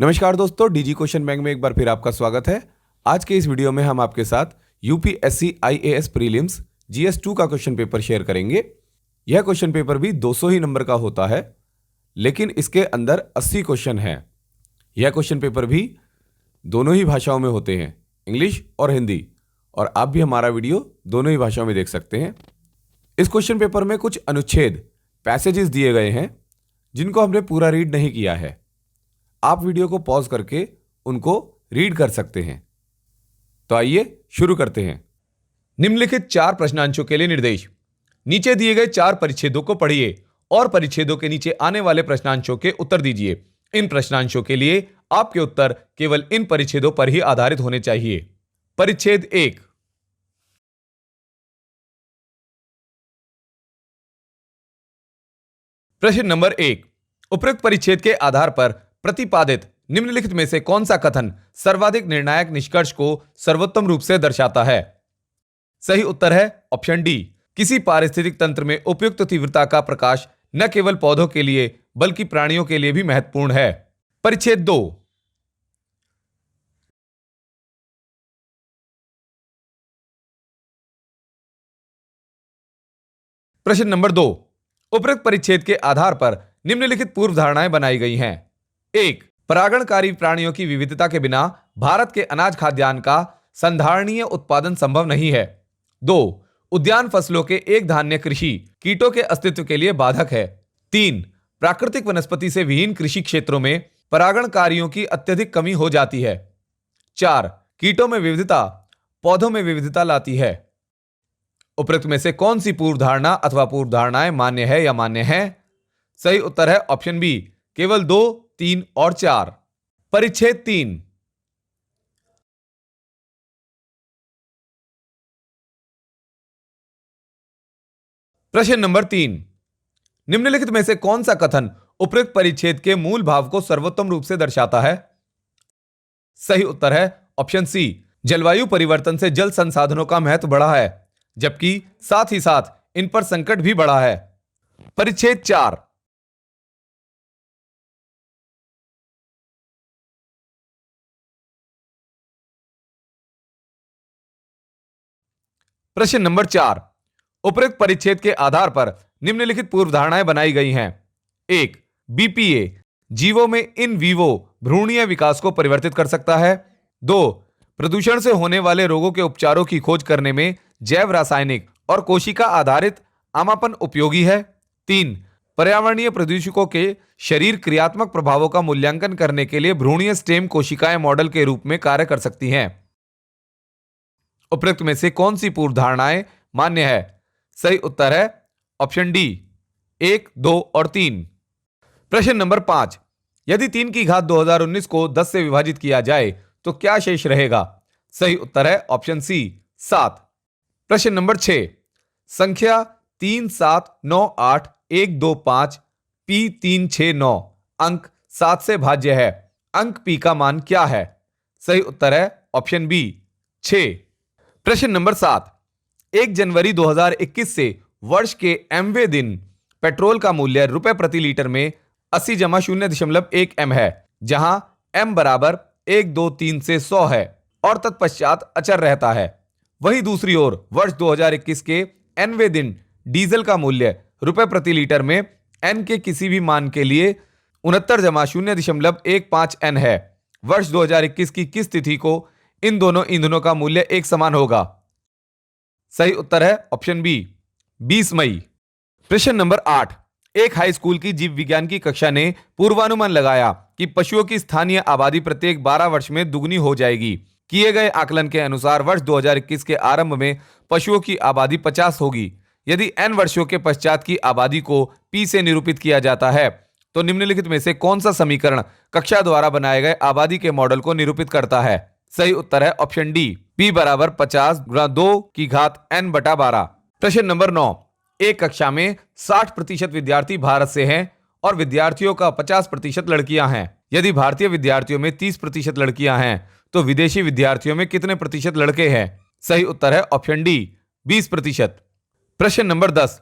नमस्कार दोस्तों, DG question bank में एक बार फिर आपका स्वागत है। आज के इस वीडियो में हम आपके साथ यूपीएससी आईएएस प्रीलिम्स जीएस 2 का क्वेश्चन पेपर शेयर करेंगे। यह क्वेश्चन पेपर भी 200 ही नंबर का होता है, लेकिन इसके अंदर 80 क्वेश्चन हैं। यह क्वेश्चन पेपर भी दोनों ही भाषाओं में होते हैं, इंग्लिश और हिंदी, और आप भी हमारा वीडियो दोनों ही भाषाओं में देख सकते हैं। इस क्वेश्चन पेपर में कुछ अनुच्छेद पैसेजेस दिए गए हैं जिनको हमने पूरा रीड नहीं किया है। आप वीडियो को पॉज करके उनको रीड कर सकते हैं। तो आइए शुरू करते हैं। निम्नलिखित 4 प्रश्नांशों के लिए निर्देश। नीचे दिए गए 4 परिच्छेदों को पढ़िए और परिच्छेदों के नीचे आने वाले प्रश्नांशों के उत्तर दीजिए। इन प्रश्नांशों के लिए आपके उत्तर केवल इन परिच्छेदों पर ही आधारित होने चाहिए। परिच्छेद 1। प्रश्न नंबर 1। उपरोक्त परिच्छेद के आधार पर प्रतिपादित निम्नलिखित में से कौन सा कथन सर्वाधिक निर्णायक निष्कर्ष को सर्वोत्तम रूप से दर्शाता है? सही उत्तर है ऑप्शन डी। किसी पारिस्थितिक तंत्र में उपयुक्त तीव्रता का प्रकाश न केवल पौधों के लिए बल्कि प्राणियों के लिए भी महत्वपूर्ण है। परिच्छेद 2। प्रश्न नंबर 2। उपरोक्त परिच्छेद के आधार पर निम्नलिखित पूर्व धारणाएं बनाई गई हैं। 1। परागणकारी प्राणियों की विविधता के बिना भारत के अनाज खाद्यान्न का संधारणीय उत्पादन संभव नहीं है। 2। उद्यान फसलों के एक धान्य कृषि कीटों के अस्तित्व के लिए बाधक है। 3। प्राकृतिक वनस्पति से विहीन कृषि क्षेत्रों में परागणकारियों की अत्यधिक कमी हो जाती है। 4। कीटों में विविधता पौधों में विविधता लाती है। उपरोक्त में से कौन सी पूर्व धारणा अथवा पूर्व धारणाएं मान्य है या मान्य है? सही उत्तर है ऑप्शन बी, केवल 2, 3 और 4। परिच्छेद 3। प्रश्न नंबर 3। निम्नलिखित में से कौन सा कथन उपरोक्त परिच्छेद के मूल भाव को सर्वोत्तम रूप से दर्शाता है? सही उत्तर है ऑप्शन सी। जलवायु परिवर्तन से जल संसाधनों का महत्व बढ़ा है, जबकि साथ ही साथ इन पर संकट भी बढ़ा है। परिच्छेद 4। प्रश्न नंबर 4। उपरोक्त परिच्छेद के आधार पर निम्नलिखित पूर्व धारणाएं बनाई गई हैं। 1। बीपीए जीवों में इन वीवो भ्रूणीय विकास को परिवर्तित कर सकता है। 2। प्रदूषण से होने वाले रोगों के उपचारों की खोज करने में जैव रासायनिक और कोशिका आधारित आमापन उपयोगी है। 3। पर्यावरणीय प्रदूषकों के शरीर क्रियात्मक प्रभावों का मूल्यांकन करने के लिए भ्रूणीय स्टेम कोशिकाएं मॉडल के रूप में कार्य कर सकती हैं। उपरोक्त में से कौन सी पूर्व धारणाएं मान्य है? सही उत्तर है ऑप्शन डी, 1, 2 और 3। प्रश्न नंबर 5। यदि 3 की घात 2019 को 10 से विभाजित किया जाए तो क्या शेष रहेगा? सही उत्तर है ऑप्शन सी, 7। प्रश्न नंबर 6। संख्या 3, 7, 9, 8, 1, 2, 5 पी 3, 6, 9 अंक 7 से भाज्य है। अंक पी का मान क्या है? सही उत्तर है ऑप्शन बी, 6। प्रश्न नंबर 7। 1 जनवरी 2021 से वर्ष के mवें दिन पेट्रोल का मूल्य रुपए प्रति लीटर में 80 जमा 0.1 m है, जहां m बराबर 1, 2, 3 से 100 है और तत्पश्चात अचर रहता है। वहीं दूसरी ओर वर्ष 2021 के nवें दिन डीजल का मूल्य रुपए प्रति लीटर में n के किसी भी मान के लिए 69 जमा 0.15 n है। वर्ष 2021 की किस तिथि को इन दोनों ईंधनों का मूल्य एक समान होगा? सही उत्तर है ऑप्शन बी, 20 मई। प्रश्न नंबर 8। एक हाई स्कूल की जीव विज्ञान की कक्षा ने पूर्वानुमान लगाया कि पशुओं की स्थानीय आबादी प्रत्येक 12 वर्ष में दुगनी हो जाएगी। किए गए आकलन के अनुसार वर्ष 2021 के आरंभ में पशुओं की आबादी 50 होगी। यदि n वर्षों के पश्चात की आबादी को p से निरूपित किया जाता है तो निम्नलिखित में से कौन सा समीकरण कक्षा द्वारा बनाए गए आबादी के मॉडल को निरूपित करता है? सही उत्तर है ऑप्शन डी, p बराबर 50 गुणा 2 की घात n बटा 12। प्रश्न नंबर 9। एक कक्षा में 60% विद्यार्थी भारत से हैं और विद्यार्थियों का 50% लड़कियां हैं। यदि भारतीय विद्यार्थियों में 30% लड़कियां हैं तो विदेशी विद्यार्थियों में कितने प्रतिशत लड़के हैं? सही उत्तर है ऑप्शन डी, 20%। प्रश्न नंबर 10।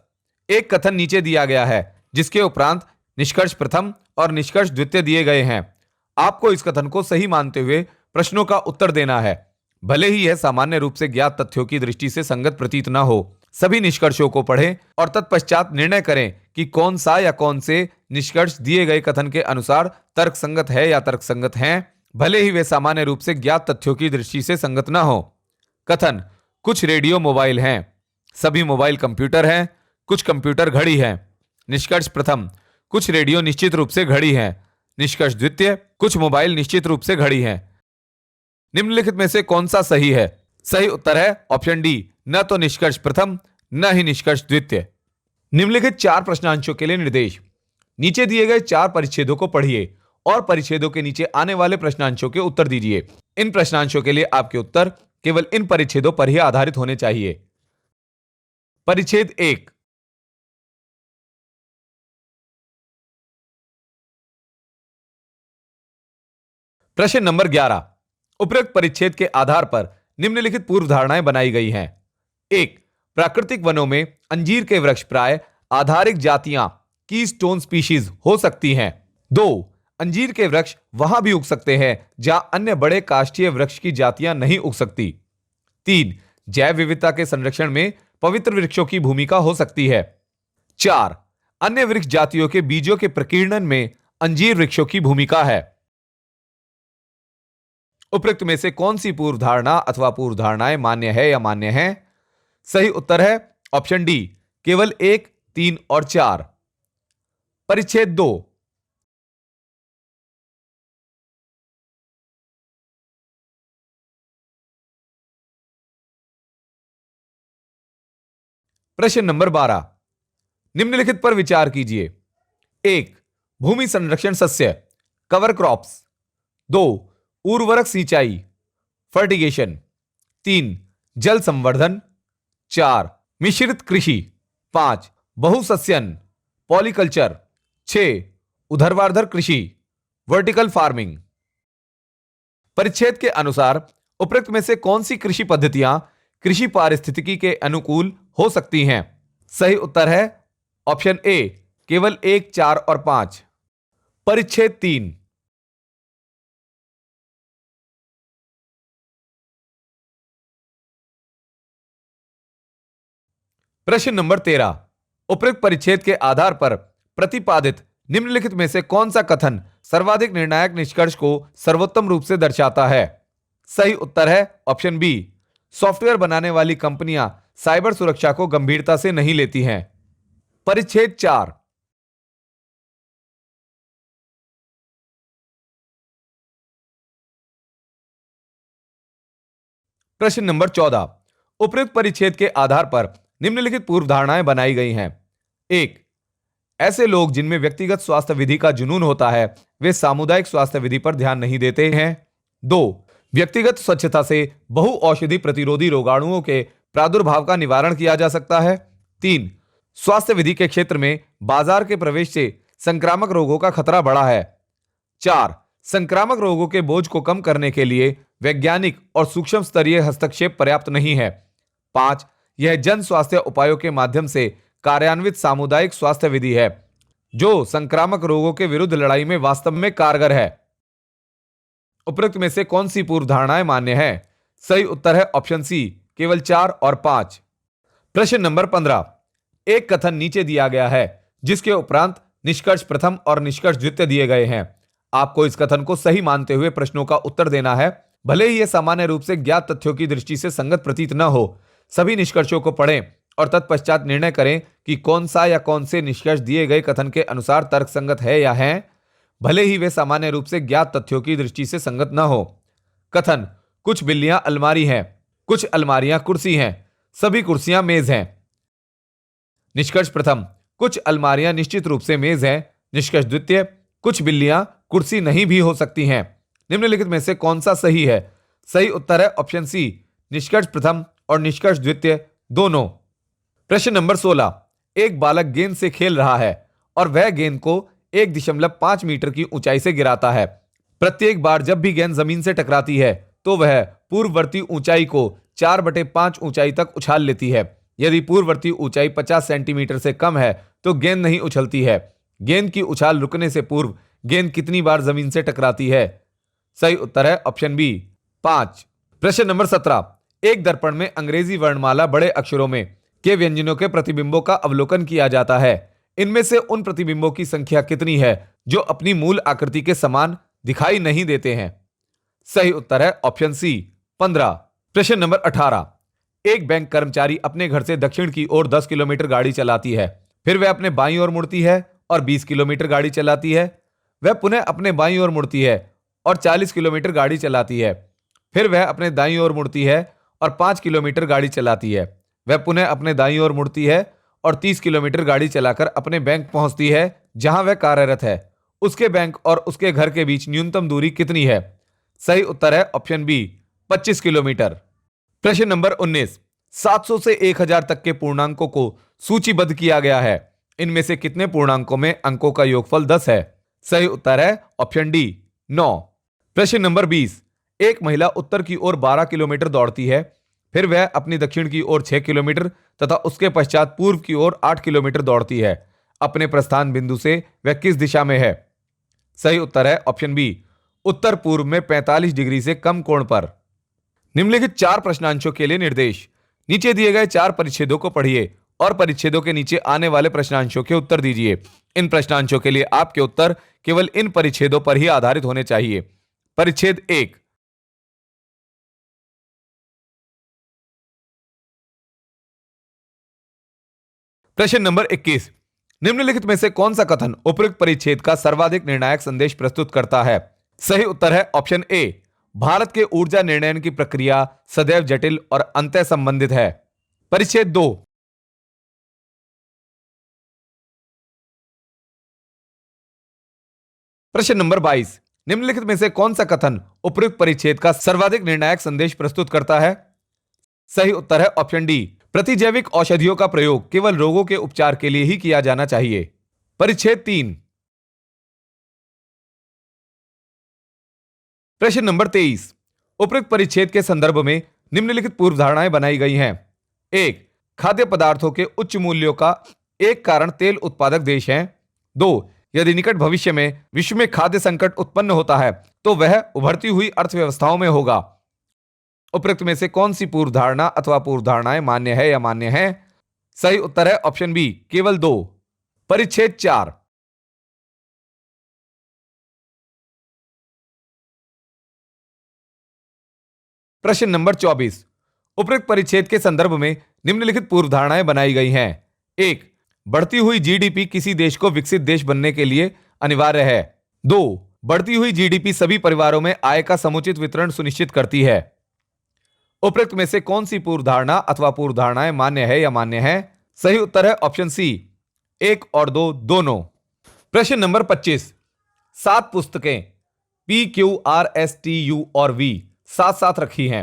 एक कथन नीचे दिया गया है जिसके उपरांत निष्कर्ष प्रथम और निष्कर्ष द्वितीय दिए गए हैं। आपको इस कथन को सही मानते हुए प्रश्नों का उत्तर देना है। भले ही यह सामान्य रूप से ज्ञात तथ्यों की दृष्टि से संगत प्रतीत न हो। सभी निष्कर्षों को पढ़ें और तत्पश्चात निर्णय करें कि कौन सा या कौन से निष्कर्ष दिए गए कथन के अनुसार तर्कसंगत है या तर्कसंगत हैं, भले ही वे सामान्य रूप से ज्ञात तथ्यों की दृष्टि से संगत न हो। कथन: कुछ रेडियो मोबाइल हैं, सभी मोबाइल कंप्यूटर हैं, कुछ कंप्यूटर घड़ी है। निष्कर्ष प्रथम: कुछ रेडियो निश्चित रूप से घड़ी है। निष्कर्ष द्वितीय: कुछ मोबाइल निश्चित रूप से घड़ी है। निम्नलिखित में से कौन सा सही है? सही उत्तर है ऑप्शन डी, न तो निष्कर्ष प्रथम न ही निष्कर्ष द्वितीय। निम्नलिखित 4 प्रश्नांशों के लिए निर्देश। नीचे दिए गए 4 परिच्छेदों को पढ़िए और परिच्छेदों के नीचे आने वाले प्रश्नांशों के उत्तर दीजिए। इन प्रश्नांशों के लिए आपके उत्तर केवल इन परिच्छेदों पर ही आधारित होने चाहिए। परिच्छेद 1। प्रश्न नंबर 11। उपरोक्त परिच्छेद के आधार पर निम्नलिखित पूर्व धारणाएं बनाई गई हैं। 1. प्राकृतिक वनों में अंजीर के वृक्ष प्राय आधारिक जातियां कीस्टोन स्पीशीज हो सकती हैं। 2. अंजीर के वृक्ष वहां भी उग सकते हैं जहां अन्य बड़े काष्ठीय वृक्ष की जातियां नहीं उग सकती। 3. जैव विविधता के संरक्षण में पवित्र वृक्षों की भूमिका हो सकती है। 4. अन्य वृक्ष जातियों के बीजों के प्रकीर्णन में अंजीर वृक्षों की भूमिका है। उपरोक्त में से कौन सी पूर्व धारणा अथवा पूर्व धारणाएं मान्य है या मान्य है? सही उत्तर है ऑप्शन डी, केवल 1, 3 और 4। परिच्छेद 2। प्रश्न नंबर 12। निम्नलिखित पर विचार कीजिए। 1. भूमि संरक्षण सस्य कवर क्रॉप्स। 2. उर्वरक सिंचाई फर्टिगेशन। 3. जल संवर्धन। 4. मिश्रित कृषि। 5. बहुसस्यन पॉलीकल्चर। 6. ऊर्ध्वाधर कृषि वर्टिकल फार्मिंग। परिच्छेद के अनुसार उपरोक्त में से कौन सी कृषि पद्धतियां कृषि पारिस्थितिकी के अनुकूल हो सकती हैं? सही उत्तर है ऑप्शन ए, केवल 1, 4 और 5। परिच्छेद 3। प्रश्न नंबर 13। उपरोक्त परिच्छेद के आधार पर प्रतिपादित निम्नलिखित में से कौन सा कथन सर्वाधिक निर्णायक निष्कर्ष को सर्वोत्तम रूप से दर्शाता है? सही उत्तर है ऑप्शन बी, सॉफ्टवेयर बनाने वाली कंपनियां साइबर सुरक्षा को गंभीरता से नहीं लेती हैं। परिच्छेद 4। प्रश्न नंबर 14। उपरोक्त परिच्छेद के आधार पर निम्नलिखित पूर्व धारणाएं बनाई गई हैं। 1. ऐसे लोग जिनमें व्यक्तिगत स्वास्थ्य विधि का जुनून होता है वे सामुदायिक स्वास्थ्य विधि पर ध्यान नहीं देते हैं। 2. व्यक्तिगत स्वच्छता से बहु औषधि प्रतिरोधी रोगाणुओं के प्रादुर्भाव का निवारण किया जा सकता है। 3. स्वास्थ्य विधि के क्षेत्र में बाजार के प्रवेश से संक्रामक रोगों का खतरा बढ़ा है। 4. संक्रामक रोगों के बोझ को कम करने के लिए वैज्ञानिक और सूक्ष्म स्तरीय हस्तक्षेप पर्याप्त नहीं है। 5. यह जन स्वास्थ्य उपायों के माध्यम से कार्यान्वित सामुदायिक स्वास्थ्य विधि है जो संक्रामक रोगों के विरुद्ध लड़ाई में वास्तव में कारगर है। उपरोक्त में से कौन सी पूर्व धारणाएं मान्य है? सही उत्तर है ऑप्शन सी, केवल 4 और 5। प्रश्न नंबर 15। एक कथन नीचे दिया गया है जिसके उपरांत निष्कर्ष प्रथम और निष्कर्ष द्वितीय दिए गए हैं। आपको इस कथन को सही मानते हुए प्रश्नों का उत्तर देना है। भले ही यह सामान्य रूप से ज्ञात तथ्यों की दृष्टि से संगत प्रतीत न हो। सभी निष्कर्षों को पढ़ें और तत्पश्चात निर्णय करें कि कौन सा या कौन से निष्कर्ष दिए गए कथन के अनुसार तर्कसंगत है या हैं, भले ही वे सामान्य रूप से ज्ञात तथ्यों की दृष्टि से संगत न हो। कथन: कुछ बिल्लियां अलमारी हैं, कुछ अलमारियां कुर्सी हैं, सभी कुर्सियां मेज हैं। निष्कर्ष प्रथम: कुछ अलमारियां निश्चित रूप से मेज हैं। निष्कर्ष द्वितीय: कुछ बिल्लियां कुर्सी नहीं भी हो सकती हैं। निम्नलिखित में से कौन सा सही है? सही उत्तर है ऑप्शन सी, निष्कर्ष प्रथम और निष्कर्ष द्वितीय दोनों। प्रश्न नंबर 16। एक बालक गेंद से खेल रहा है और वह गेंद को 1.5 मीटर की ऊंचाई से गिराता है। प्रत्येक बार जब भी गेंद जमीन से टकराती है तो वह पूर्ववर्ती ऊंचाई को 4/5 ऊंचाई तक उछाल लेती है। यदि पूर्ववर्ती ऊंचाई 50 सेंटीमीटर से कम है तो गेंद नहीं उछलती है। गेंद की उछाल रुकने से पूर्व गेंद कितनी बार जमीन से टकराती है? सही उत्तर है ऑप्शन बी 5। प्रश्न नंबर 17, एक दर्पण में अंग्रेजी वर्णमाला बड़े अक्षरों में के व्यंजनों के प्रतिबिंबों का अवलोकन किया जाता है। इनमें से उन प्रतिबिंबों की संख्या कितनी है जो अपनी मूल आकृति के समान दिखाई नहीं देते हैं? सही उत्तर है ऑप्शन सी 15। प्रश्न नंबर 18, एक बैंक कर्मचारी अपने घर से दक्षिण की ओर 10 किलोमीटर गाड़ी चलाती है, फिर वह अपने बाईं ओर मुड़ती है और 20 किलोमीटर गाड़ी चलाती है। वह पुनः अपने बाईं ओर मुड़ती है और 40 किलोमीटर गाड़ी चलाती है। फिर वह अपने दाईं ओर मुड़ती है और 5 किलोमीटर गाड़ी चलाती है। वह पुनः अपने दाईं ओर मुड़ती है और 30 किलोमीटर गाड़ी चलाकर अपने बैंक पहुंचती है जहां वह कार्यरत है। उसके बैंक और उसके घर के बीच न्यूनतम दूरी कितनी है? सही उत्तर है ऑप्शन बी 25 किलोमीटर। प्रश्न नंबर 19, 700 से 1000 तक के पूर्णांकों को सूचीबद्ध किया गया है। इनमें से कितने पूर्णांकों में अंकों का योगफल 10 है? सही उत्तर है ऑप्शन डी 9। प्रश्न नंबर 20, एक महिला उत्तर की ओर 12 किलोमीटर दौड़ती है, फिर वह अपनी दक्षिण की ओर 6 किलोमीटर तथा उसके पश्चात पूर्व की ओर 8 किलोमीटर दौड़ती है। अपने प्रस्थान बिंदु से वह किस दिशा में है? सही उत्तर है ऑप्शन बी उत्तर पूर्व में 45 डिग्री से कम कोण पर। निम्नलिखित 4 प्रश्नांशों के लिए निर्देश। नीचे दिए गए 4 परिच्छेदों को पढ़िए और परिच्छेदों के नीचे आने वाले प्रश्नांशों के उत्तर दीजिए। इन प्रश्नांशों के लिए आपके उत्तर केवल इन परिच्छेदों पर ही आधारित होने चाहिए। परिच्छेद 1, प्रश्न नंबर 21, निम्नलिखित में से कौन सा कथन उपयुक्त परिच्छेद का सर्वाधिक निर्णायक संदेश प्रस्तुत करता है? सही उत्तर है ऑप्शन ए, भारत के ऊर्जा निर्णयन की प्रक्रिया सदैव जटिल और अंतः संबंधित है। परिच्छेद 2, प्रश्न नंबर 22, निम्नलिखित में से कौन सा कथन उपयुक्त परिच्छेद का सर्वाधिक निर्णायक संदेश प्रस्तुत करता है? सही उत्तर है ऑप्शन डी, प्रतिजैविक औषधियों का प्रयोग केवल रोगों के उपचार के लिए ही किया जाना चाहिए। परिच्छेद 3, प्रश्न नंबर 23, उपयुक्त परिच्छेद के संदर्भ में निम्नलिखित पूर्व धारणाएं बनाई गई हैं। 1, खाद्य पदार्थों के उच्च मूल्यों का एक कारण तेल उत्पादक देश हैं। 2, यदि निकट भविष्य में विश्व में खाद्य संकट उत्पन्न होता है तो वह उभरती हुई अर्थव्यवस्थाओं में होगा। उपयुक्त में से कौन सी पूर्व धारणा अथवा पूर्व धारणाएं मान्य है या मान्य है? सही उत्तर है ऑप्शन बी केवल 2। परिच्छेद 4, प्रश्न नंबर 24, उपयुक्त परिच्छेद के संदर्भ में निम्नलिखित पूर्व धारणाएं बनाई गई हैं। 1, बढ़ती हुई जीडीपी किसी देश को विकसित देश बनने के लिए अनिवार्य है। 2, बढ़ती हुई जीडीपी सभी परिवारों में आय का समुचित वितरण सुनिश्चित करती है। उपयुक्त में से कौन सी पूर्व धारणा अथवा पूर्व धारणाएं मान्य है या मान्य है? सही उत्तर है ऑप्शन सी 1 और 2 दोनों। प्रश्न नंबर 25, 7 पुस्तकें P Q R S T U और वी साथ साथ रखी हैं।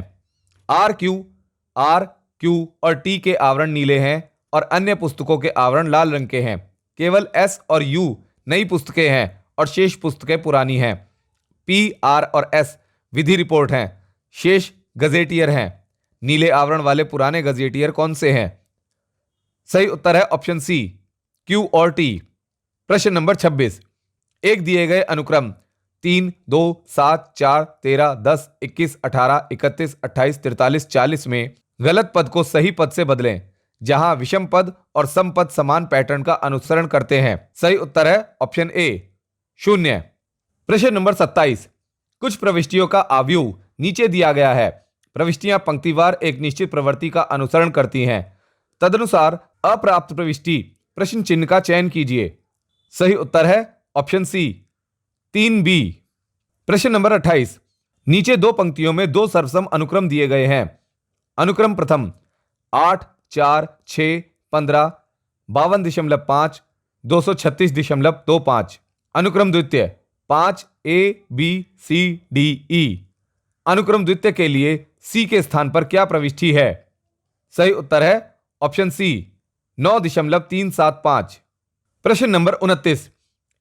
आर क्यू और टी के आवरण नीले हैं और अन्य पुस्तकों के आवरण लाल रंग के हैं। केवल एस और यू नई पुस्तकें हैं और शेष पुस्तकें पुरानी हैं। पी आर और एस विधि रिपोर्ट हैं, शेष गजेटियर हैं। नीले आवरण वाले पुराने गजेटियर कौन से हैं? सही उत्तर है ऑप्शन सी क्यू और टी। प्रश्न नंबर 26, एक दिए गए अनुक्रम 3, 2, 7, 4, 13, 10, 21, 18, 31, 28, 43, 40 में गलत पद को सही पद से बदलें जहां विषम पद और सम पद समान पैटर्न का अनुसरण करते हैं। सही उत्तर है ऑप्शन ए 0। प्रश्न नंबर 27, कुछ प्रविष्टियों का आव्यूह नीचे दिया गया है। प्रविष्टियां पंक्तिवार एक निश्चित प्रवृत्ति का अनुसरण करती हैं। तदनुसार अप्राप्त प्रविष्टि प्रश्न चिन्ह का चयन कीजिए। सही उत्तर है ऑप्शन सी 3B। प्रश्न नंबर 28, नीचे 2 पंक्तियों में 2 सर्वसम अनुक्रम दिए गए हैं। अनुक्रम प्रथम 8, 4, 6, 15, 52.5, 236.25। अनुक्रम द्वितीय 5 A B C D E। अनुक्रम द्वितीय के लिए C के स्थान पर क्या प्रविष्टि है? सही उत्तर है ऑप्शन सी 9.375। प्रश्न नंबर 29,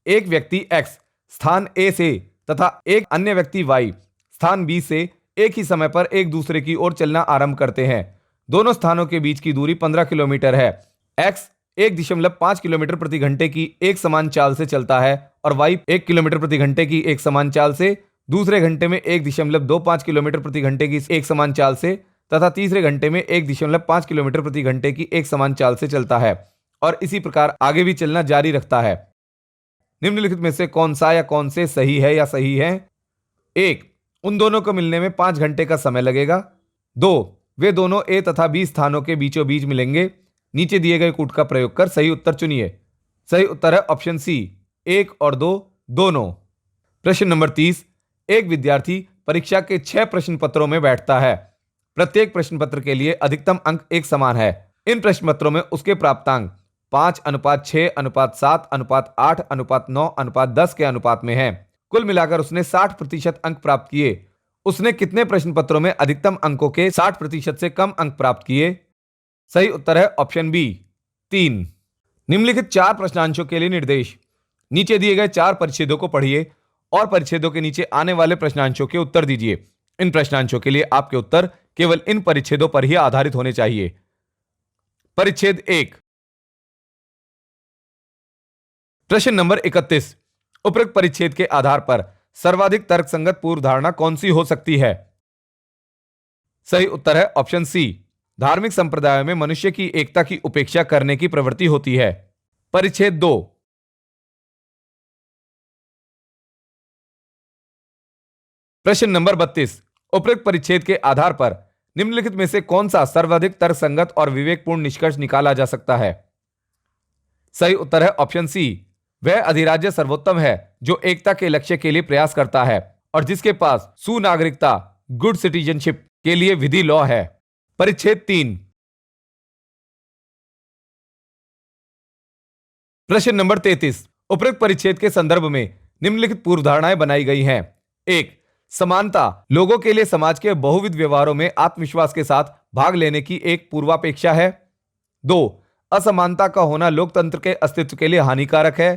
एक व्यक्ति X स्थान A से तथा एक अन्य व्यक्ति Y स्थान B से एक ही समय पर एक दूसरे की ओर चलना आरंभ करते हैं। दोनों स्थानों के बीच की दूरी 15 किलोमीटर है। X 1.5 किलोमीटर प्रति घंटे की एक समान चाल से चलता है और y 1 किलोमीटर प्रति घंटे की एक समान चाल से, दूसरे घंटे में 1.25 किलोमीटर प्रति घंटे की एक समान चाल से तथा तीसरे घंटे में 1.5 किलोमीटर प्रति घंटे की एक समान चाल से चलता है और इसी प्रकार आगे भी चलना जारी रखता है। निम्नलिखित में से कौन सा या कौन से सही है या सही है? 1. उन दोनों को मिलने में 5 घंटे का समय लगेगा। 2. वे दोनों ए तथा बी स्थानों के बीचों बीच मिलेंगे। नीचे दिए गए कूट का प्रयोग कर सही उत्तर चुनिए। सही उत्तर है ऑप्शन सी, 1 और 2 दोनों। प्रश्न नंबर 30। एक विद्यार्थी परीक्षा के 6 प्रश्न पत्रों में बैठता है। प्रत्येक प्रश्न पत्र के लिए अधिकतम अंक एक समान है। इन प्रश्न पत्रों में उसके प्राप्तांक 5:6:7:8:9:10 के अनुपात में है। कुल मिलाकर उसने 60% अंक प्राप्त किए। उसने कितने प्रश्न पत्रों में अधिकतम अंकों के 60% से कम अंक प्राप्त किए? सही उत्तर है ऑप्शन बी, 3। निम्नलिखित 4 प्रश्नांशों के लिए निर्देश। नीचे दिए गए 4 परिच्छेदों को पढ़िए और परिच्छेदों के नीचे आने वाले प्रश्नांशों के उत्तर दीजिए। इन प्रश्नांशों के लिए आपके उत्तर केवल इन परिच्छेदों पर ही आधारित होने चाहिए। परिच्छेद 1, प्रश्न नंबर 31। उपरोक्त परिच्छेद के आधार पर सर्वाधिक तर्कसंगत पूर्व धारणा कौन सी हो सकती है? सही उत्तर है ऑप्शन सी, धार्मिक संप्रदायों में मनुष्य की एकता की उपेक्षा करने की प्रवृत्ति होती है। परिच्छेद 2, प्रश्न नंबर 32। उपरोक्त परिच्छेद के आधार पर निम्नलिखित में से कौन सा सर्वाधिक तर्कसंगत और विवेकपूर्ण निष्कर्ष निकाला जा सकता है? सही उत्तर है ऑप्शन सी, वह अधिराज्य सर्वोत्तम है जो एकता के लक्ष्य के लिए प्रयास करता है और जिसके पास सुनागरिकता, गुड सिटीजनशिप के लिए विधि लॉ है। परिच्छेद 3, प्रश्न नंबर 33। उपरोक्त परिच्छेद के संदर्भ में निम्नलिखित पूर्व धारणाएं बनाई गई हैं। 1. समानता लोगों के लिए समाज के बहुविध व्यवहारों में आत्मविश्वास के साथ भाग लेने की एक पूर्वापेक्षा है। 2. असमानता का होना लोकतंत्र के अस्तित्व के लिए हानिकारक है।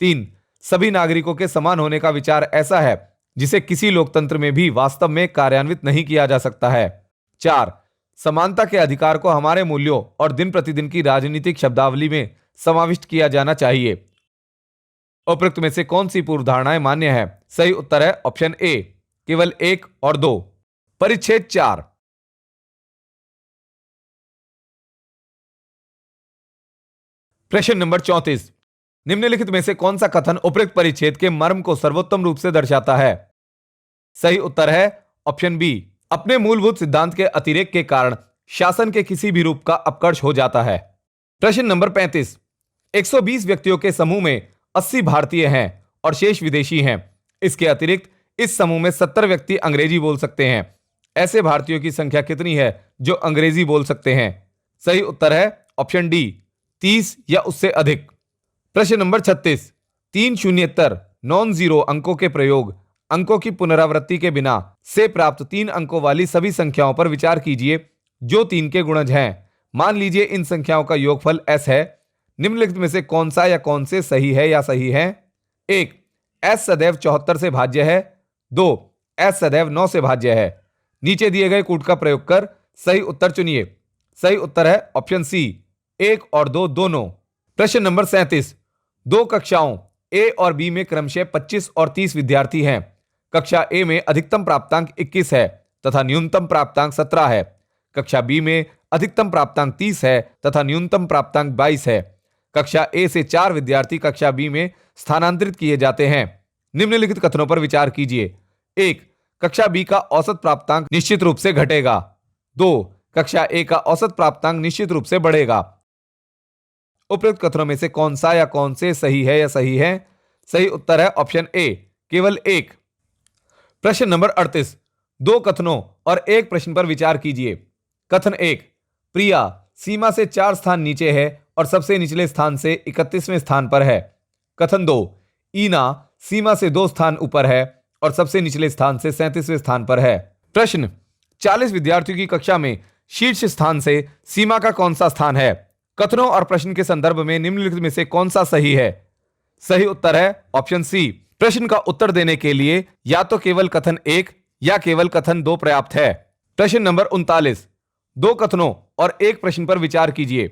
3. सभी नागरिकों के समान होने का विचार ऐसा है जिसे किसी लोकतंत्र में भी वास्तव में कार्यान्वित नहीं किया जा सकता है। 4. समानता के अधिकार को हमारे मूल्यों और दिन प्रतिदिन की राजनीतिक शब्दावली में समाविष्ट किया जाना चाहिए। उपरोक्त में से कौन सी पूर्व धारणाएं मान्य है? सही उत्तर है ऑप्शन ए, केवल 1 और 2। परिच्छेद 4, प्रश्न नंबर 34। निम्नलिखित में से कौन सा कथन उपरोक्त परिच्छेद के मर्म को सर्वोत्तम रूप से दर्शाता है? सही उत्तर है ऑप्शन बी, अपने मूलभूत सिद्धांत के अतिरेक के कारण शासन के किसी भी रूप का अपकर्ष हो जाता है। प्रश्न नंबर 35। 120 व्यक्तियों के समूह में 80 भारतीय हैं और शेष विदेशी हैं। इसके अतिरिक्त इस समूह में 70 व्यक्ति अंग्रेजी बोल सकते हैं। ऐसे भारतीयों की संख्या कितनी है जो अंग्रेजी बोल सकते हैं? सही उत्तर है ऑप्शन डी, 30 या उससे अधिक। प्रश्न नंबर 36। 3 शून्येतर नॉन जीरो अंकों के प्रयोग, अंकों की पुनरावृत्ति के बिना से प्राप्त 3 अंकों वाली सभी संख्याओं पर विचार कीजिए जो 3 के गुणज हैं। मान लीजिए इन संख्याओं का योगफल s है। निम्नलिखित में से कौन सा या कौन से सही है या सही है? 1. s सदैव 74 से भाज्य है। 2. s सदैव 9 से भाज्य है। नीचे दिए गए कूट का प्रयोग कर सही उत्तर चुनिए। सही उत्तर है ऑप्शन सी, 1 और 2 दोनों। प्रश्न नंबर 37। 2 कक्षाओं ए और बी में क्रमशः 25 और 30 विद्यार्थी हैं। कक्षा ए में अधिकतम प्राप्तांक 21 है तथा न्यूनतम प्राप्तांक 17 है। कक्षा बी में अधिकतम प्राप्तांक 30 है तथा न्यूनतम प्राप्तांक 22 है। कक्षा ए से 4 विद्यार्थी कक्षा बी में स्थानांतरित किए जाते हैं। निम्नलिखित कथनों पर विचार कीजिए। 1. कक्षा बी का औसत प्राप्तांक निश्चित रूप से घटेगा। 2. कक्षा ए का औसत प्राप्तांक निश्चित रूप से बढ़ेगा। उपरोक्त कथनों में से कौन सा या कौन से सही है या सही है? सही उत्तर है ऑप्शन ए, केवल 1। प्रश्न नंबर 38। 2 कथनों और 1 प्रश्न पर विचार कीजिए। कथन 1, प्रिया सीमा से 4 स्थान नीचे है और सबसे निचले स्थान से 31वें स्थान पर है। कथन 2, ईना सीमा से 2 स्थान ऊपर है और सबसे निचले स्थान से 37वें स्थान पर है। प्रश्न, 40 विद्यार्थियों की कक्षा में शीर्ष स्थान से सीमा का कौन सा स्थान है? कथनों और प्रश्न के संदर्भ में निम्नलिखित में से कौन सा सही है? सही उत्तर है ऑप्शन सी। प्रश्न का उत्तर देने के लिए या तो केवल कथन 1 या केवल कथन 2 पर्याप्त है। प्रश्न नंबर 39। 2 कथनों और 1 प्रश्न पर विचार कीजिए।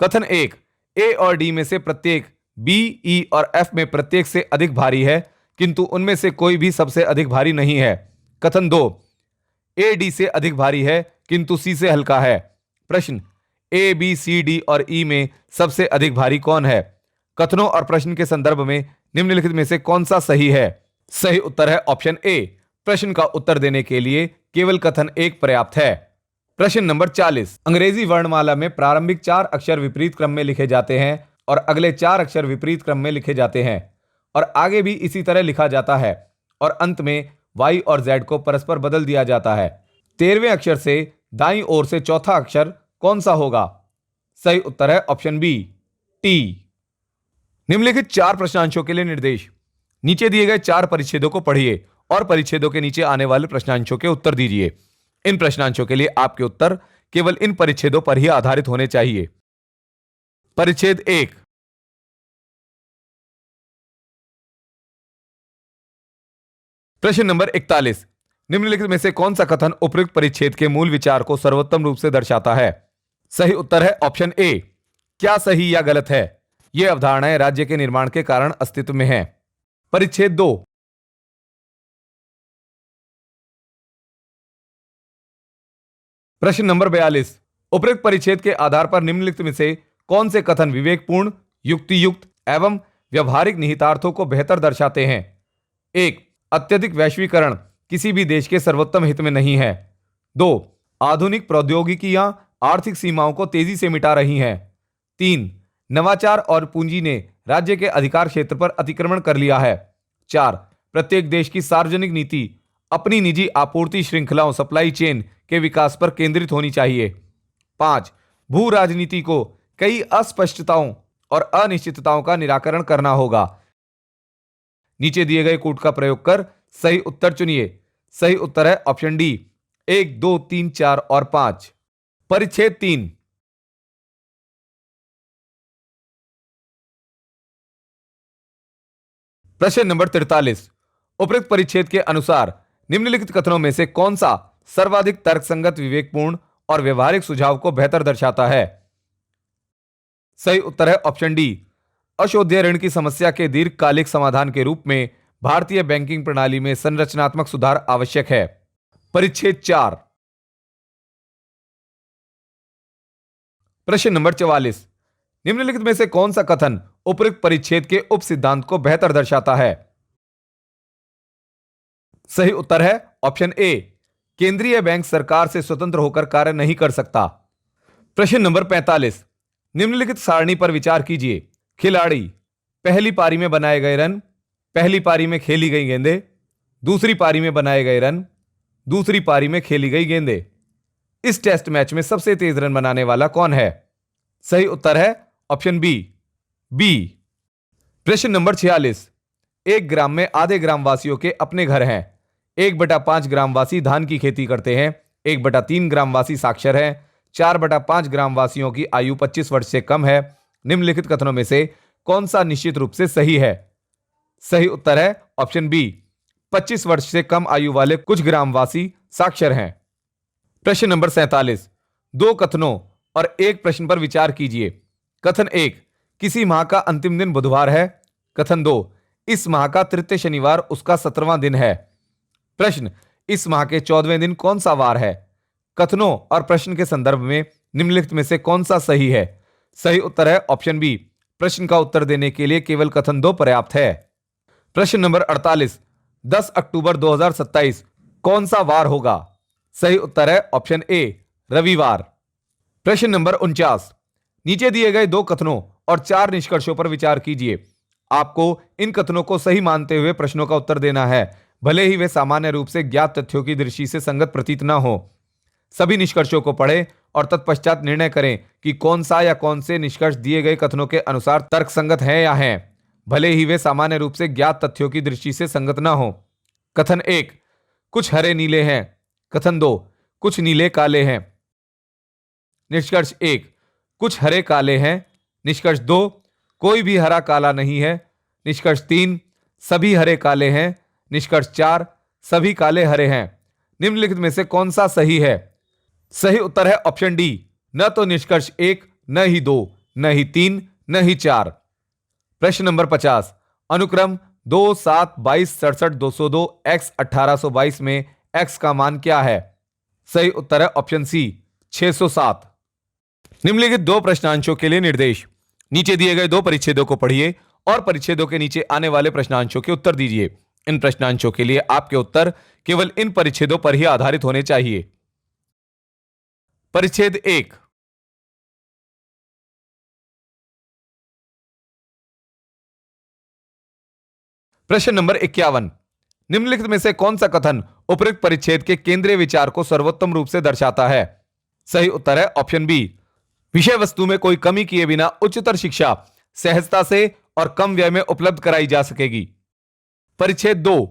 कथन 1, ए और डी में से प्रत्येक बी, ई और एफ में प्रत्येक से अधिक भारी है, किंतु उनमें से कोई भी सबसे अधिक भारी नहीं है। कथन 2, ए डी से अधिक भारी है किंतु सी से हल्का है। प्रश्न, ए बी सी डी और ई में सबसे अधिक भारी कौन है? कथनों और प्रश्न के संदर्भ में निम्नलिखित में से कौन सा सही है? सही उत्तर है ऑप्शन ए। प्रश्न का उत्तर देने के लिए केवल कथन एक पर्याप्त है। प्रश्न नंबर 40, अंग्रेजी वर्णमाला में प्रारंभिक 4 अक्षर विपरीत क्रम में लिखे जाते हैं और अगले 4 अक्षर विपरीत क्रम में लिखे जाते हैं और आगे भी इसी तरह लिखा जाता है और अंत में y और z को परस्पर बदल दिया जाता है। 13वें अक्षर से दाईं ओर से चौथा अक्षर कौन सा होगा? सही उत्तर है ऑप्शन बी, टी। निम्नलिखित 4 प्रश्नांशों के लिए निर्देश। नीचे दिए गए 4 परिच्छेदों को पढ़िए और परिच्छेदों के नीचे आने वाले प्रश्नांशों के उत्तर दीजिए। इन प्रश्नांशों के लिए आपके उत्तर केवल इन परिच्छेदों पर ही आधारित होने चाहिए। परिच्छेद 1, प्रश्न नंबर 41, निम्नलिखित में से कौन सा कथन उपयुक्त परिच्छेद के मूल विचार को सर्वोत्तम रूप से दर्शाता है? सही उत्तर है ऑप्शन ए। क्या सही या गलत है? ये अवधारणाएं राज्य के निर्माण के कारण अस्तित्व में हैं। परिच्छेद 2, प्रश्न नंबर 42, उपयुक्त परिच्छेद के आधार पर निम्नलिखित में से कौन से कथन विवेकपूर्ण, युक्तियुक्त एवं व्यवहारिक निहितार्थों को बेहतर दर्शाते हैं? 1, अत्यधिक वैश्वीकरण किसी भी देश के सर्वोत्तम हित में नहीं है। 2, आधुनिक प्रौद्योगिकियां आर्थिक सीमाओं को तेजी से मिटा रही हैं। 3, नवाचार और पूंजी ने राज्य के अधिकार क्षेत्र पर अतिक्रमण कर लिया है। 4, प्रत्येक देश की सार्वजनिक नीति अपनी निजी आपूर्ति श्रृंखलाओं सप्लाई चेन के विकास पर केंद्रित होनी चाहिए। 5, भू राजनीति को कई अस्पष्टताओं और अनिश्चितताओं का निराकरण करना होगा। नीचे दिए गए कूट का प्रयोग कर सही उत्तर चुनिए। सही उत्तर है ऑप्शन डी, 1, 2, 3, 4 और 5। परिच्छेद 3, प्रश्न नंबर 43, उपरोक्त परिच्छेद के अनुसार निम्नलिखित कथनों में से कौन सा सर्वाधिक तर्कसंगत, विवेकपूर्ण और व्यवहारिक सुझाव को बेहतर दर्शाता है? सही उत्तर है ऑप्शन डी, अशोध्य ऋण की समस्या के दीर्घकालिक समाधान के रूप में भारतीय बैंकिंग प्रणाली में संरचनात्मक सुधार आवश्यक है। परिच्छेद 4, प्रश्न नंबर 44, निम्नलिखित में से कौन सा कथन उपयुक्त परिच्छेद के उप सिद्धांत को बेहतर दर्शाता है? सही उत्तर है ऑप्शन ए, केंद्रीय बैंक सरकार से स्वतंत्र होकर कार्य नहीं कर सकता। प्रश्न नंबर 45, निम्नलिखित सारणी पर विचार कीजिए। खिलाड़ी, पहली पारी में बनाए गए रन, पहली पारी में खेली गई गेंदें, दूसरी पारी में बनाए गए रन, दूसरी पारी में खेली गई गेंदें। इस टेस्ट मैच में सबसे तेज रन बनाने वाला कौन है? सही उत्तर है ऑप्शन बी, बी। प्रश्न नंबर 46, एक ग्राम में आधे ग्रामवासियों के अपने घर हैं। 1/5 ग्रामवासी धान की खेती करते हैं, 1/3 ग्रामवासी साक्षर हैं, 4/5 ग्रामवासियों की आयु 25 वर्ष से कम है। निम्नलिखित कथनों में से कौन सा निश्चित रूप से सही है? सही उत्तर है ऑप्शन बी, 25 वर्ष से कम आयु वाले कुछ ग्रामवासी साक्षर हैं। प्रश्न नंबर 47, 2 कथनों और एक प्रश्न पर विचार कीजिए। कथन 1, किसी माह का अंतिम दिन बुधवार है। कथन 2, इस माह का तृतीय शनिवार उसका 17वां दिन है। प्रश्न, इस माह के 14वें दिन कौन सा वार है? कथनों और प्रश्न के संदर्भ में निम्नलिखित में से कौन सा सही है? सही उत्तर है ऑप्शन बी, प्रश्न का उत्तर देने के लिए केवल कथन 2 पर्याप्त है। प्रश्न नंबर 48, 10 अक्टूबर 2027 कौन सा वार होगा? सही उत्तर है ऑप्शन ए, रविवार। प्रश्न नंबर 49, नीचे दिए गए 2 कथनों और 4 निष्कर्षों पर विचार कीजिए। आपको इन कथनों को सही मानते हुए प्रश्नों का उत्तर देना है, भले ही वे सामान्य रूप से ज्ञात तथ्यों की दृष्टि से संगत प्रतीत न हो। सभी निष्कर्षों को पढ़ें और तत्पश्चात निर्णय करें कि कौन सा या कौन से निष्कर्ष दिए गए कथनों के अनुसार तर्कसंगत हैं या हैं, भले ही वे सामान्य रूप से ज्ञात तथ्यों की दृष्टि से संगत न हो। कथन 1, कुछ हरे नीले हैं। कथन 2, कुछ नीले काले हैं। निष्कर्ष 1, कुछ हरे काले हैं। निष्कर्ष 2, कोई भी हरा काला नहीं है। निष्कर्ष 3, सभी हरे काले हैं। निष्कर्ष 4, सभी काले हरे हैं। निम्नलिखित में से कौन सा सही है? सही उत्तर है ऑप्शन डी, न तो निष्कर्ष 1, न ही 2, न ही 3, नहीं 4। प्रश्न नंबर 50, अनुक्रम 2, 7, 22, 67, 202, x 1822 में x का मान क्या है? सही उत्तर है ऑप्शन सी 607। निम्नलिखित दो प्रश्नांशों के लिए निर्देश। नीचे दिए गए दो परिच्छेदों को पढ़िए और परिच्छेदों के नीचे आने वाले प्रश्नांशों के उत्तर दीजिए। इन प्रश्नांशों के लिए आपके उत्तर केवल इन परिच्छेदों पर ही आधारित होने चाहिए। परिच्छेद 1, प्रश्न नंबर 51, निम्नलिखित में से कौन सा कथन उपरोक्त परिच्छेद के केंद्रीय विचार को सर्वोत्तम रूप से दर्शाता है? सही उत्तर है ऑप्शन बी, विषय वस्तु में कोई कमी किए बिना उच्चतर शिक्षा सहजता से और कम व्यय में उपलब्ध कराई जा सकेगी। परिच्छेद 2,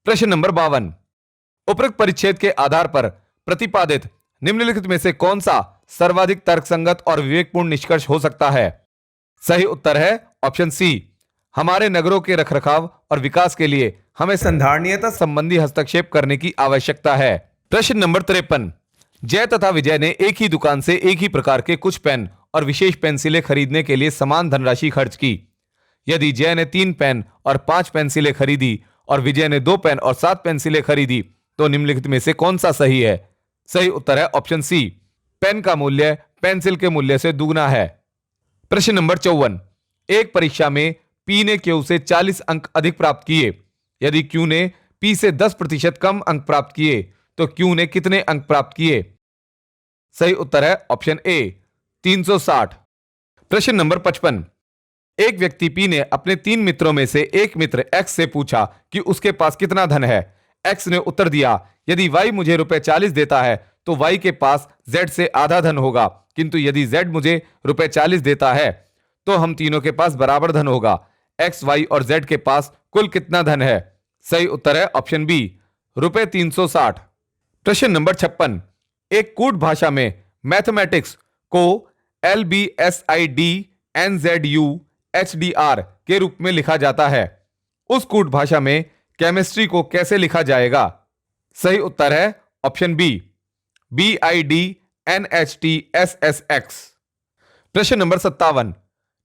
प्रश्न नंबर 52, उपरोक्त परिच्छेद के आधार पर प्रतिपादित निम्नलिखित में से कौन सा सर्वाधिक तर्कसंगत और विवेकपूर्ण निष्कर्ष हो सकता है? सही उत्तर है ऑप्शन सी, हमारे नगरों के रखरखाव और विकास के लिए हमें संधारणीयता संबंधी हस्तक्षेप करने की आवश्यकता है। प्रश्न नंबर 53, जय तथा विजय ने एक ही दुकान से एक ही प्रकार के कुछ पेन और विशेष पेंसिलें खरीदने के लिए समान धनराशि खर्च की। यदि जय ने 3 पेन और 5 पेंसिलें खरीदी और विजय ने 2 पेन और 7 पेंसिलें खरीदी तो निम्नलिखित में से कौन सा सही है? सही उत्तर है ऑप्शन सी, पेन का मूल्य पेंसिल के मूल्य से दुगना है। प्रश्न नंबर 54, एक परीक्षा में P ने Q से 40 अंक अधिक प्राप्त किए। यदि Q ने P से 10% कम अंक प्राप्त किए तो Q ने कितने अंक प्राप्त किए? सही उत्तर है ऑप्शन ए 360। प्रश्न नंबर 55, एक व्यक्ति P ने अपने 3 मित्रों में से एक मित्र X से पूछा कि उसके पास कितना धन है। X ने उत्तर दिया, यदि Y मुझे रुपए 40 देता है तो Y के पास Z से आधा धन होगा, किंतु यदि Z मुझे रुपए 40 देता है तो हम तीनों के पास बराबर धन होगा। X, Y और Z के पास कुल कितना धन है? सही उत्तर है ऑप्शन बी, रुपए 360। प्रश्न नंबर 56, एक कूट भाषा में मैथमेटिक्स को LBSIDNZUHDR के रूप में लिखा जाता है। उस कूट भाषा में केमिस्ट्री को कैसे लिखा जाएगा? सही उत्तर है ऑप्शन बी, BIDNHTSSX। प्रश्न नंबर 57,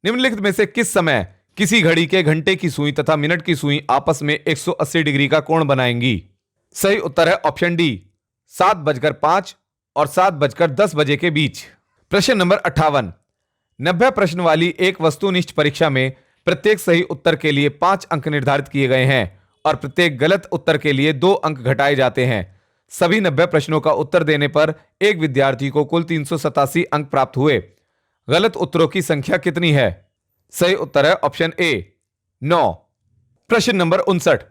निम्नलिखित में से किस समय किसी घड़ी के घंटे की सुई तथा मिनट की सुई आपस में 180 डिग्री का कोण बनाएंगी? सही उत्तर है ऑप्शन डी, 7:05 और 7:10 बजे के बीच। प्रश्न नंबर 58, 90 प्रश्न वाली एक वस्तुनिष्ठ परीक्षा में प्रत्येक सही उत्तर के लिए 5 अंक निर्धारित किए गए हैं और प्रत्येक गलत उत्तर के लिए 2 अंक घटाए जाते हैं। सभी 90 प्रश्नों का उत्तर देने पर एक विद्यार्थी को कुल 387 अंक प्राप्त हुए। गलत उत्तरों की संख्या कितनी है? सही उत्तर है ऑप्शन ए 9। प्रश्न नंबर 59,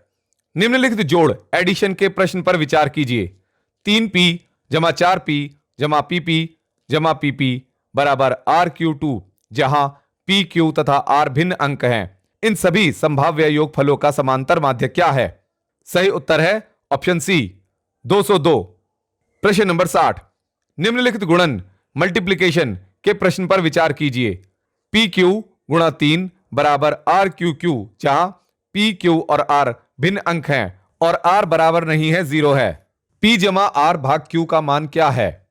निम्नलिखित जोड़ एडिशन के प्रश्न पर विचार कीजिए। 3p जमा 4p जमा pp जमा pp बराबर RQ2, जहां PQ तथा R भिन्न अंक हैं। इन सभी संभाव्य योगफलों का समांतर माध्य क्या है? सही उत्तर है ऑप्शन सी 202। प्रश्न नंबर 60, निम्नलिखित गुणन मल्टीप्लिकेशन के प्रश्न पर विचार कीजिए। PQ गुणा 3 बराबर RQQ, जहां PQ और R भिन्न अंक हैं और R बराबर नहीं है 0 है। P जमा R भाग Q का मान क्या है?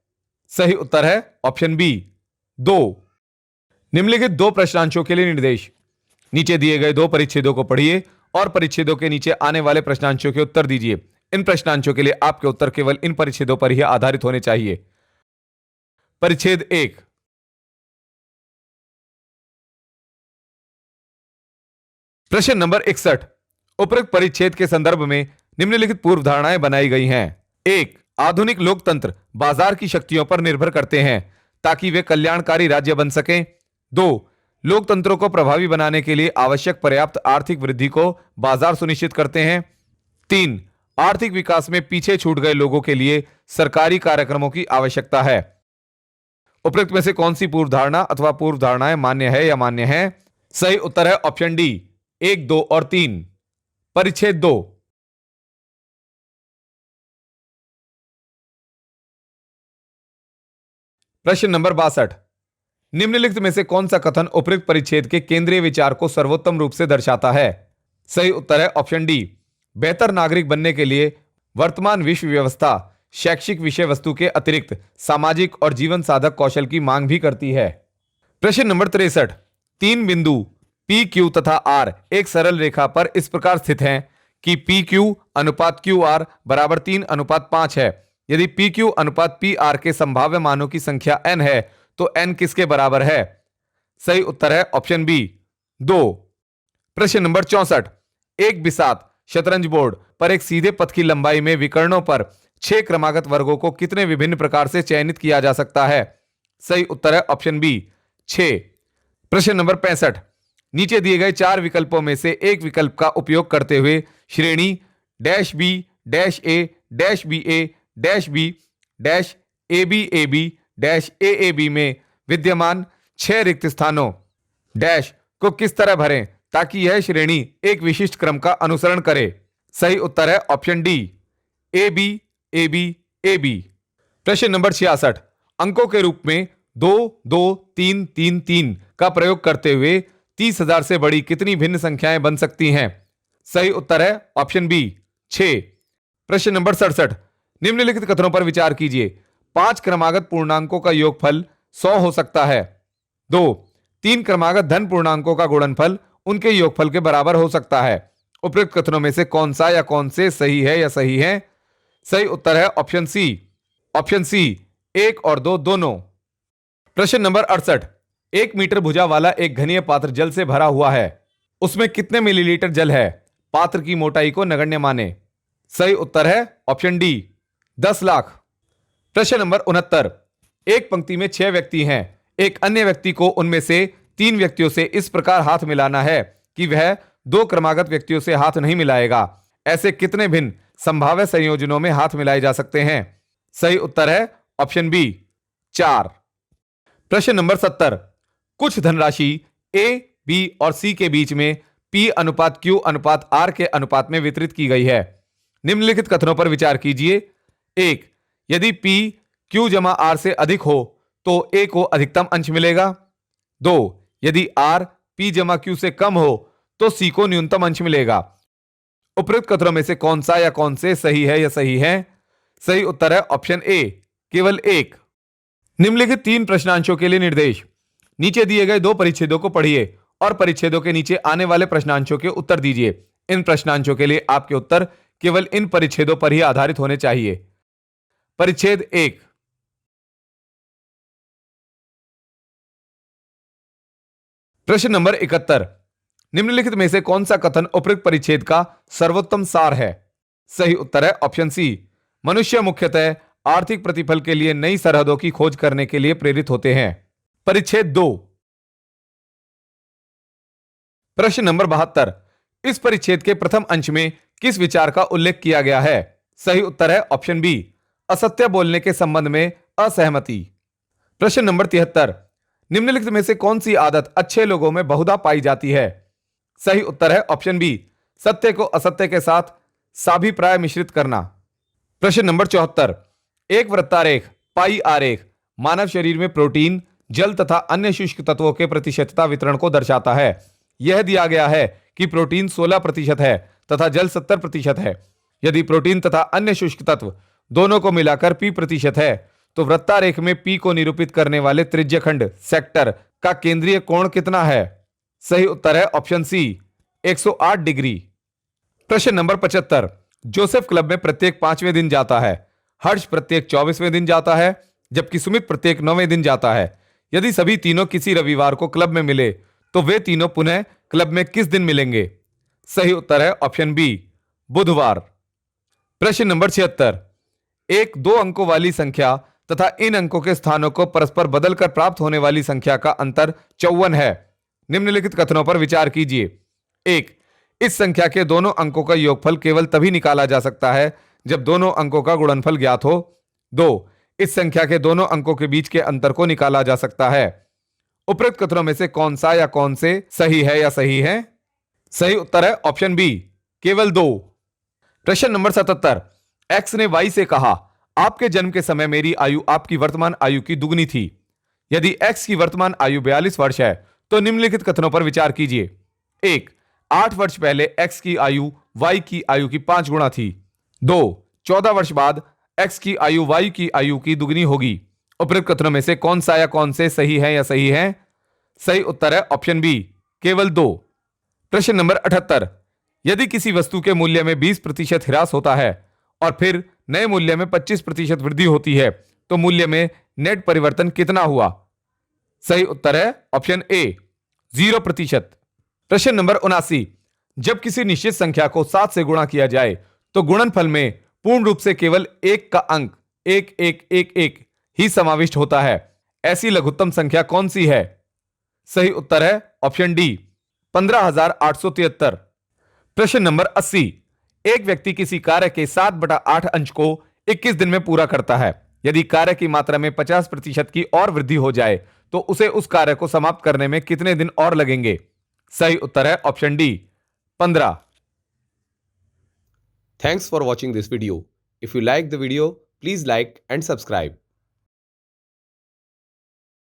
सही उत्तर है ऑप्शन बी 2। निम्नलिखित दो प्रश्नांशों के लिए निर्देश। नीचे दिए गए दो परिच्छेदों को पढ़िए और परिच्छेदों के नीचे आने वाले प्रश्नांशों के उत्तर दीजिए। इन प्रश्नांशों के लिए आपके उत्तर केवल इन परिच्छेदों पर ही आधारित होने चाहिए। परिच्छेद 1, प्रश्न नंबर 61, उपरोक्त परिच्छेद के संदर्भ में निम्नलिखित पूर्व धारणाएं बनाई गई हैं। 1, आधुनिक लोकतंत्र बाजार की शक्तियों पर निर्भर करते हैं ताकि वे कल्याणकारी राज्य बन सकें। 2, लोकतंत्रों को प्रभावी बनाने के लिए आवश्यक पर्याप्त आर्थिक वृद्धि को बाजार सुनिश्चित करते हैं। 3, आर्थिक विकास में पीछे छूट गए लोगों के लिए सरकारी कार्यक्रमों की आवश्यकता है। उपरोक्त में से कौन सी पूर्व धारणा अथवा पूर्व धारणाएं मान्य है या मान्य है? सही उत्तर है ऑप्शन डी 1, 2 और 3। परिच्छेद 2, प्रश्न नंबर 62, निम्नलिखित में से कौन सा कथन उपरोक्त परिच्छेद के केंद्रीय विचार को सर्वोत्तम रूप से दर्शाता है? सही उत्तर है ऑप्शन डी, बेहतर नागरिक बनने के लिए वर्तमान विश्व व्यवस्था शैक्षिक विषय वस्तु के अतिरिक्त सामाजिक और जीवन साधक कौशल की मांग भी करती है। प्रश्न नंबर 63, तीन बिंदु पी क्यू तथा आर एक सरल रेखा पर इस प्रकार स्थित हैं कि पी क्यू अनुपात क्यू आर बराबर 3:5 है। यदि पी क्यू अनुपात पी आर के संभाव्य मानों की संख्या n है तो n किसके बराबर है? सही उत्तर है ऑप्शन बी 2। प्रश्न नंबर 64, एक बिसात शतरंज बोर्ड पर एक सीधे पथ की लंबाई में विकर्णों पर 6 क्रमागत वर्गों को कितने विभिन्न प्रकार से चयनित किया जा सकता है? सही उत्तर है ऑप्शन बी 6। प्रश्न नंबर 65, नीचे दिए गए 4 विकल्पों में से एक विकल्प का उपयोग करते हुए श्रेणी dash B dash A dash B A dash B dash A B dash A B में विद्यमान 6 रिक्त स्थानों डैश को किस तरह भरें ताकि यह श्रेणी एक विशिष्ट क्रम का अनुसरण करे? सही उत्तर है ऑप्शन डी ए बी। प्रश्न नंबर 66, अंकों के रूप में 2 2 3 3 3 का प्रयोग करते हुए 30,000 से बड़ी कितनी भिन्न संख्याएं बन सकती हैं? सही उत्तर है ऑप्शन बी 6। प्रश्न नंबर 67, निम्नलिखित कथनों पर विचार कीजिए। 5 क्रमागत पूर्णांकों का योगफल 100 हो सकता है। 2 3 क्रमागत धन पूर्णांकों का गुणनफल उनके योगफल के बराबर हो सकता है। उपयुक्त कथनों में से कौन सा या कौन से सही है या सही है? सही उत्तर है ऑप्शन सी 1 और 2 दोनों। प्रश्न नंबर 68, 1 मीटर भुजा वाला एक घनीय पात्र जल से भरा हुआ है, उसमें कितने मिलीलीटर जल है? पात्र की मोटाई को नगण्य माने। सही उत्तर है ऑप्शन डी 10 लाख। प्रश्न नंबर 69, एक पंक्ति में 6 व्यक्ति हैं, एक अन्य व्यक्ति को उनमें से 3 व्यक्तियों से इस प्रकार हाथ मिलाना है कि वह 2 क्रमागत व्यक्तियों से हाथ नहीं मिलाएगा। ऐसे कितने भिन्न संभाव्य संयोजनों में हाथ मिलाए जा सकते हैं? सही उत्तर है ऑप्शन बी 4। प्रश्न नंबर 70, कुछ धनराशि ए बी और सी के बीच में P अनुपात Q अनुपात R के अनुपात में वितरित की गई है। निम्नलिखित कथनों पर विचार कीजिए। 1, यदि P Q जमा R से अधिक हो तो A को अधिकतम अंश मिलेगा। 2, यदि R P जमा Q से कम हो तो C को न्यूनतम अंश मिलेगा। उपयुक्त कथनों में से कौन सा या कौन से सही है या सही है? सही उत्तर है ऑप्शन ए केवल 1। निम्नलिखित 3 प्रश्नांशों के लिए निर्देश। नीचे दिए गए 2 परिच्छेदों को पढ़िए और परिच्छेदों के नीचे आने वाले प्रश्नांशों के उत्तर दीजिए। इन प्रश्नांशों के लिए आपके उत्तर केवल इन परिच्छेदों पर ही आधारित होने चाहिए। परिच्छेद 1, प्रश्न नंबर 71, निम्नलिखित में से कौन सा कथन उपयुक्त परिच्छेद का सर्वोत्तम सार है? सही उत्तर है ऑप्शन सी, मनुष्य मुख्यतः आर्थिक प्रतिफल के लिए नई सरहदों की खोज करने के लिए प्रेरित होते हैं। परिच्छेद 2, प्रश्न नंबर 72, इस परिच्छेद के प्रथम अंश में किस विचार का उल्लेख किया गया है? सही उत्तर है ऑप्शन बी, असत्य बोलने के संबंध में असहमति। प्रश्न नंबर 73, निम्नलिखित में से कौन सी आदत अच्छे लोगों में बहुधा पाई जाती है? सही उत्तर है ऑप्शन बी, सत्य को असत्य के साथ साभिप्राय मिश्रित करना। प्रश्न नंबर 74, एक वृत्तारेख पाई आरेख मानव शरीर में प्रोटीन, जल तथा अन्य शुष्क तत्वों के प्रतिशतता वितरण को दर्शाता है। यह दिया गया है कि प्रोटीन 16% है तथा जल 70% है। यदि प्रोटीन तथा अन्य शुष्क तत्व दोनों को मिलाकर P% है तो वृत्तारेख में P को निरूपित करने वाले त्रिज्यखंड सेक्टर का केंद्रीय कोण कितना है? सही उत्तर है ऑप्शन सी 108 डिग्री। प्रश्न नंबर 75, जोसेफ क्लब में प्रत्येक 5वें दिन जाता है, हर्ष प्रत्येक 24वें दिन जाता है, जबकि सुमित प्रत्येक 9वें दिन जाता है। यदि सभी तीनों किसी रविवार को क्लब में मिले तो वे तीनों पुनः क्लब में किस दिन मिलेंगे? सही उत्तर है ऑप्शन बी, बुधवार। प्रश्न नंबर 76, एक 2 अंकों वाली संख्या तथा इन अंकों के स्थानों को परस्पर बदलकर प्राप्त होने वाली संख्या का अंतर 54 है। निम्नलिखित कथनों पर विचार कीजिए। 1, इस संख्या के दोनों अंकों का योगफल केवल तभी निकाला जा सकता है जब दोनों अंकों का गुणनफल ज्ञात हो। 2, इस संख्या के दोनों अंकों के बीच के अंतर को निकाला जा सकता है। उपयुक्त कथनों में से कौन सा या कौन से सही है या सही है? सही उत्तर है ऑप्शन बी, केवल 2। प्रश्न नंबर 77, एक्स ने वाई से कहा, आपके जन्म के समय मेरी आयु आपकी वर्तमान आयु की दुगनी थी। यदि एक्स की वर्तमान आयु 42 वर्ष है तो निम्नलिखित कथनों पर विचार कीजिए। 1, 8 वर्ष पहले एक्स की आयु वाई की आयु की 5 गुना थी। 2, 14 वर्ष बाद x की आयु y की आयु की दुगनी होगी। उपरोक्त कथनों में से कौन सा या कौन से सही है या सही है? सही उत्तर है ऑप्शन बी, केवल 2। प्रश्न नंबर 78, यदि किसी वस्तु के मूल्य में 20% ह्रास होता है और फिर नए मूल्य में 25% वृद्धि होती है तो मूल्य में नेट परिवर्तन कितना हुआ? सही उत्तर है ऑप्शन ए, 0%। प्रश्न नंबर 79, जब किसी निश्चित संख्या को 7 से गुणा किया जाए तो गुणनफल में पूर्ण रूप से केवल एक का अंक 1111 ही समाविष्ट होता है। ऐसी लघुत्तम संख्या कौन सी है? सही उत्तर है ऑप्शन डी, 15,873। प्रश्न नंबर 80, एक व्यक्ति किसी कार्य के 7/8 अंश को 21 दिन में पूरा करता है। यदि कार्य की मात्रा में 50% की और वृद्धि हो जाए तो उसे उस कार्य को समाप्त करने में कितने दिन और लगेंगे? सही उत्तर है option D, 15। Thanks for watching this video. If you like the video, please like and subscribe.